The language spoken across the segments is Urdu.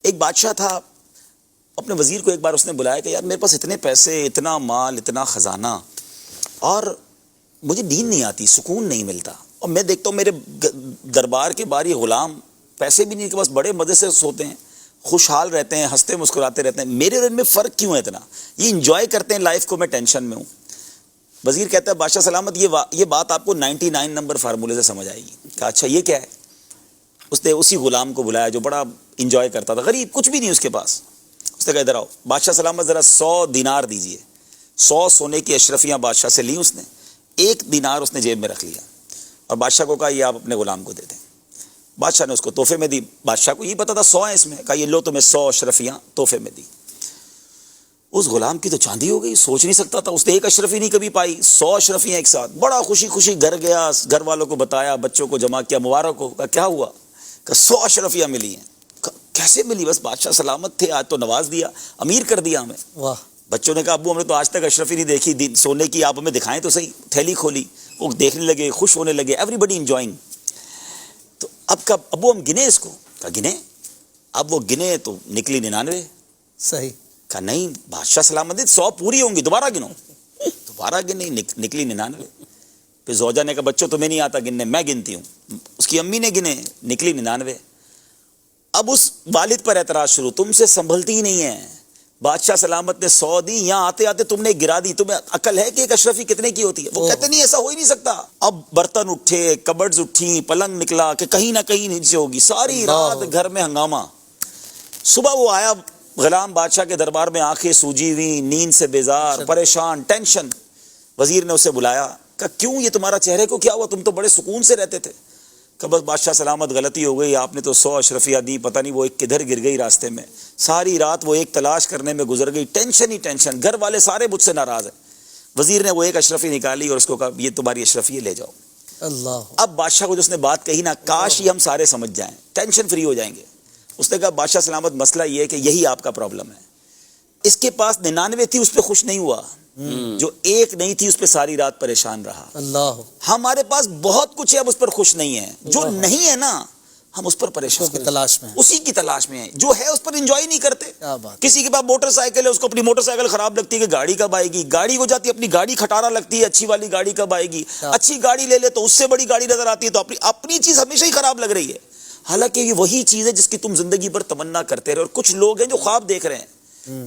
ایک بادشاہ تھا، اپنے وزیر کو ایک بار اس نے بلایا کہ یار میرے پاس اتنے پیسے، اتنا مال، اتنا خزانہ، اور مجھے نیند نہیں آتی، سکون نہیں ملتا، اور میں دیکھتا ہوں میرے دربار کے باہر یہ غلام پیسے بھی نہیں، ان کے پاس بڑے مزے سے سوتے ہیں، خوشحال رہتے ہیں، ہنستے مسکراتے رہتے ہیں، میرے اور ان میں فرق کیوں ہے اتنا؟ یہ انجوائے کرتے ہیں لائف کو، میں ٹینشن میں ہوں۔ وزیر کہتا ہے بادشاہ سلامت یہ بات آپ کو 99 نمبر فارمولے سے سمجھ آئے گی۔ کہا اچھا یہ کیا ہے؟ اس نے اسی غلام کو بلایا جو بڑا انجوائے کرتا تھا، غریب، کچھ بھی نہیں اس کے پاس۔ اس نے کہا ادھر آؤ بادشاہ سلامت، ذرا 100 دینار دیجئے۔ 100 سونے کی اشرفیاں بادشاہ سے لی اس نے، 1 دینار اس نے جیب میں رکھ لیا، اور بادشاہ کو کہا یہ آپ اپنے غلام کو دے دیں۔ بادشاہ نے اس کو تحفے میں دی، بادشاہ کو یہ پتا تھا 100 ہیں اس میں، کہا یہ لو تمہیں 100 اشرفیاں تحفے میں دی۔ اس غلام کی تو چاندی ہو گئی، سوچ نہیں سکتا تھا، اس نے 1 اشرفی نہیں کبھی پائی، 100 اشرفیاں ایک ساتھ، بڑا خوشی خوشی گھر گیا، گھر والوں کو بتایا، بچوں کو جمع کیا، مبارک ہو۔ کہا کیا ہوا؟ کہ 100 اشرفیاں ملی ہیں۔ کیسے ملی؟ بس بادشاہ سلامت تھے، آج تو نواز دیا، امیر کر دیا ہمیں۔ واہ! بچوں نے کہا ابو ہم نے تو آج تک اشرفی نہیں دیکھی سونے کی، آپ ہمیں دکھائیں تو صحیح۔ تھیلی کھولی، وہ دیکھنے لگے، خوش ہونے لگے، ایوری بڈی انجوائنگ۔ تو اب کب ابو ہم گنے اس کو؟ کہا گنے؟ اب وہ گنے تو نکلی 99۔ صحیح۔ کہا نہیں بادشاہ سلامت 100 پوری ہوں گی، دوبارہ گنو۔ دوبارہ گنے، نکلی 99۔ پھر زوجہ نے کہا بچوں تمہیں نہیں آتا گننے، میں گنتی ہوں۔ اس کی امی نے گنے، نکلی 99۔ اب اس والد پر اعتراض شروع، تم سے سنبھلتی ہی نہیں ہے، بادشاہ سلامت نے 100 دی، یہاں آتے آتے تم نے گرا دی، تمہیں عقل ہے کہ ایک اشرفی کتنے کی ہوتی ہے؟ وہ کہتے نہیں ایسا ہو ہی نہیں سکتا۔ اب برتن اٹھے، کبڈز اٹھی، پلنگ نکلا کہ کہیں نہ کہیں نیچے ہوگی، ساری رات گھر میں ہنگامہ۔ صبح وہ آیا غلام بادشاہ کے دربار میں، آنکھیں سوجی ہوئی، نیند سے بیزار، پریشان، ٹینشن۔ وزیر نے اسے بلایا، کہا کیوں یہ تمہارا چہرے کو کیا ہوا؟ تم تو بڑے سکون سے رہتے تھے۔ کہ بس بادشاہ سلامت غلطی ہو گئی، آپ نے تو 100 اشرفیاں دی، پتہ نہیں وہ ایک کدھر گر گئی راستے میں، ساری رات وہ ایک تلاش کرنے میں گزر گئی، ٹینشن ہی ٹینشن، گھر والے سارے مجھ سے ناراض ہیں۔ وزیر نے وہ 1 اشرفی نکالی اور اس کو کہا یہ تمہاری اشرفی ہے، لے جاؤ۔ اللہ! اب بادشاہ کو جو اس نے بات کہی نا، کاش یہ ہم سارے سمجھ جائیں، ٹینشن فری ہو جائیں گے۔ اس نے کہا بادشاہ سلامت مسئلہ یہ ہے کہ یہی آپ کا پرابلم ہے، اس کے پاس 99 تھی، اس پہ خوش نہیں ہوا، جو 1 نہیں تھی اس پہ ساری رات پریشان رہا۔ اللہ! ہمارے پاس بہت کچھ ہے، اب اس پر خوش نہیں ہے، جو نہیں ہے نا ہم اس پر پریشان، اس کی تلاش میں، اسی کی تلاش میں ہیں، جو ہے اس پر انجوائے نہیں کرتے۔ کیا بات! کسی کے پاس موٹر سائیکل ہے، اس کو اپنی موٹر سائیکل خراب لگتی ہے کہ گاڑی کب آئے گی، گاڑی ہو جاتی ہے اپنی گاڑی کھٹارا لگتی ہے، اچھی والی گاڑی کب آئے گی، اچھی گاڑی لے لے تو اس سے بڑی گاڑی نظر آتی ہے، تو اپنی چیز ہمیشہ ہی خراب لگ رہی ہے، حالانکہ یہ وہی چیز ہے جس کی تم زندگی پر تمنا کرتے رہے۔ اور کچھ لوگ ہیں جو خواب دیکھ رہے ہیں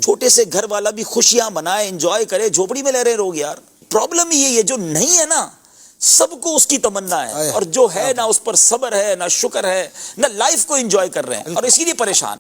چھوٹے سے گھر والا بھی خوشیاں منائے، انجوائے کرے، جھوپڑی میں رہ رہے لوگ یار۔ پرابلم یہ ہے جو نہیں ہے نا سب کو اس کی تمنا ہے، اور جو ہے نہ اس پر صبر ہے، نہ شکر ہے، نہ لائف کو انجوائے کر رہے ہیں، اور اسی لیے پریشان۔